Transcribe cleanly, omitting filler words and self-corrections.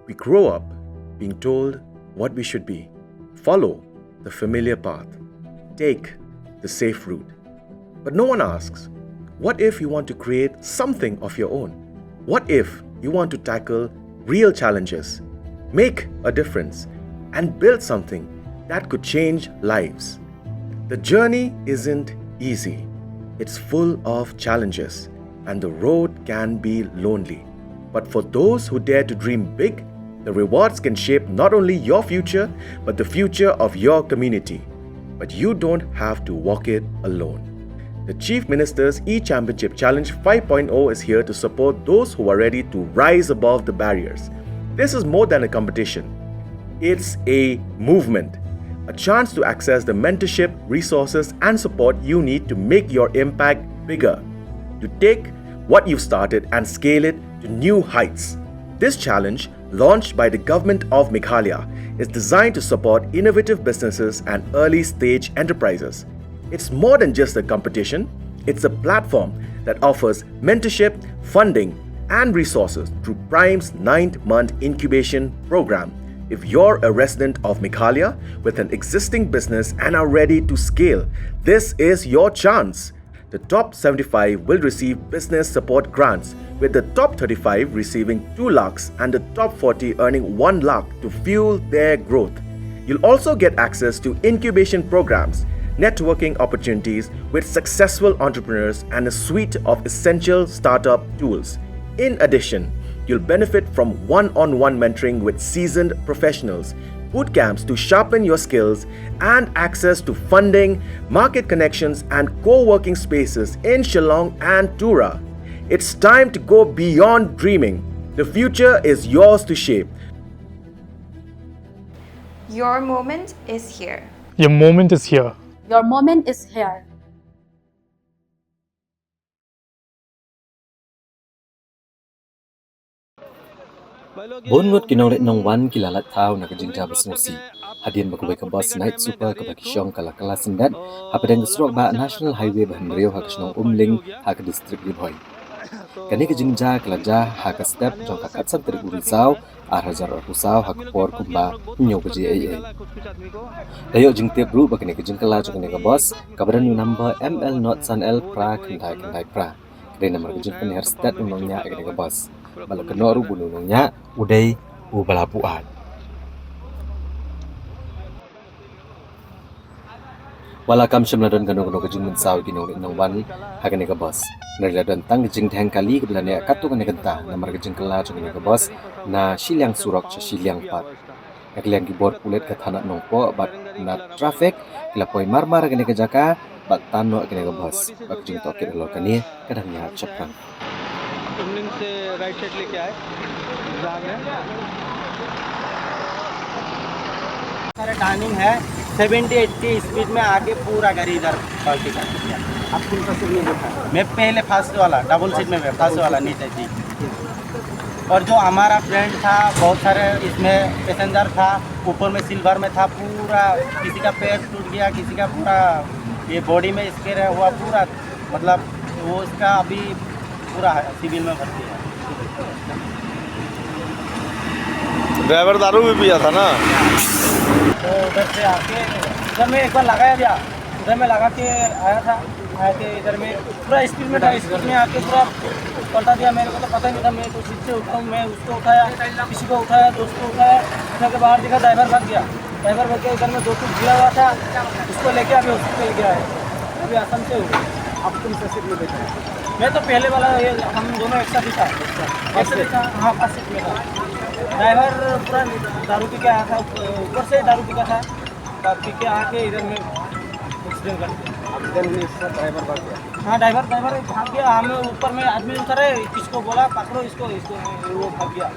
We grow up being told what we should be, follow the familiar path, take the safe route. But no one asks, what if you want to create something of your own? What if you want to tackle real challenges, make a difference, and build something that could change lives? The journey isn't easy. It's full of challenges, and the road can be lonely. But for those who dare to dream big, the rewards can shape not only your future, but the future of your community. But you don't have to walk it alone. The Chief Minister's E-Championship Challenge 5.0 is here to support those who are ready to rise above the barriers. This is more than a competition. It's a movement, a chance to access the mentorship, resources, and support you need to make your impact bigger, to take what you've started and scale it to new heights. This challenge, launched by the government of Meghalaya, is designed to support innovative businesses and early-stage enterprises. It's more than just a competition, it's a platform that offers mentorship, funding, and resources through Prime's 9th-month incubation program. If you're a resident of Meghalaya with an existing business and are ready to scale, this is your chance. The top 75 will receive business support grants, with the top 35 receiving 2 lakhs and the top 40 earning 1 lakh to fuel their growth. You'll also get access to incubation programs, networking opportunities with successful entrepreneurs, and a suite of essential startup tools. In addition, you'll benefit from one-on-one mentoring with seasoned professionals, boot camps to sharpen your skills, and access to funding, market connections, and co-working spaces in Shillong and Tura. It's time to go beyond dreaming. The future is yours to shape. Your moment is here. Your moment is here. Your moment is here. Bongot kinaulit Nongwan kilala Thaw na Jingkylla besnosi. Hadian bakubai ke bus night super ke bakishong kala kala sendat. Hapadang kesrok ba National Highway bahan Rio hakasnong Umling hak distrik di Bhoi. Kani ke Jingkylla kelaja hak step jong kakat sam terik urisau arhajar arusau hak por kumba nyo beji ai. Dayo jingtiap group bakini ke Jingkylla jong kani ke bus kabaran new number ML not san L pra kendai pra. Kedai nomor ke Jingkylla her stat unongnya kani ke bus. Bala kenoru bununungnya udai ubalapuan. Wala kam syamladon kanu kejing mensau kinong Nongwan hakane ka bos. Nariladan tang kejing thang kali keblane katu kane kenta namar kejing kela jong ke bos na Shiliang surok cha Shiliang pat. Akliang keyboard pulet ka thana nongpo bat na traffic kilapoi marmar kane ke jaka bat tano kane ka bos. Bat kejing tokir lo kane kadangnya chaprang. Umling से right side लेके आए exam है सारे timing है 70-80 speed में आके पूरा गाड़ी इधर पलटी कर दिया। आप कौन सा सीट में बैठा? मैं पहले फर्स्ट वाला डबल सीट में बैठा, फर्स्ट वाला नीचे जी। और जो हमारा फ्रेंड था बहुत सारे इसमें पैसेंजर था, ऊपर में सिल्वर में था, पूरा किसी का पैर टूट गया, किसी का पूरा ये बॉडी में स्केर हुआ पूरा, मतलब वो इसका अभी पूरा सिविल में भर्ती है। ड्राइवर दारू भी पिया था ना, तो उधर से आके इधर में एक बार लगाया गया, उधर में लगा के आया था, आए थे इधर में पूरा स्पीड में था, स्पीड में आके पूरा पलटा दिया। मेरे को तो पता ही नहीं था, मैं तो सीट से उठा हूँ, मैं उसको उठाया, किसी को उठाया, दोस्त को उठाया, उठा के बाहर देखा ड्राइवर भाग गया। ड्राइवर भाग गया, इधर में 2 फीट गिरा हुआ था, उसको लेके अभी हॉस्पिटल गया है, अभी आसाम से हो गया। आप कौन सा सीट में बैठे? मैं तो पहले वाला, ये हम दोनों एक साथ ही था, हाँ फर्स्ट सीट में था। ड्राइवर पूरा दारू पी के आया था, ऊपर से दारू पी का था, पी के आके इधर में एक्सीडेंट कर दिया। ड्राइवर भाग गया। हाँ ड्राइवर भाग गया, हमें ऊपर में आदमी उतरे, किसको बोला पकड़ो इसको, वो भाग गया।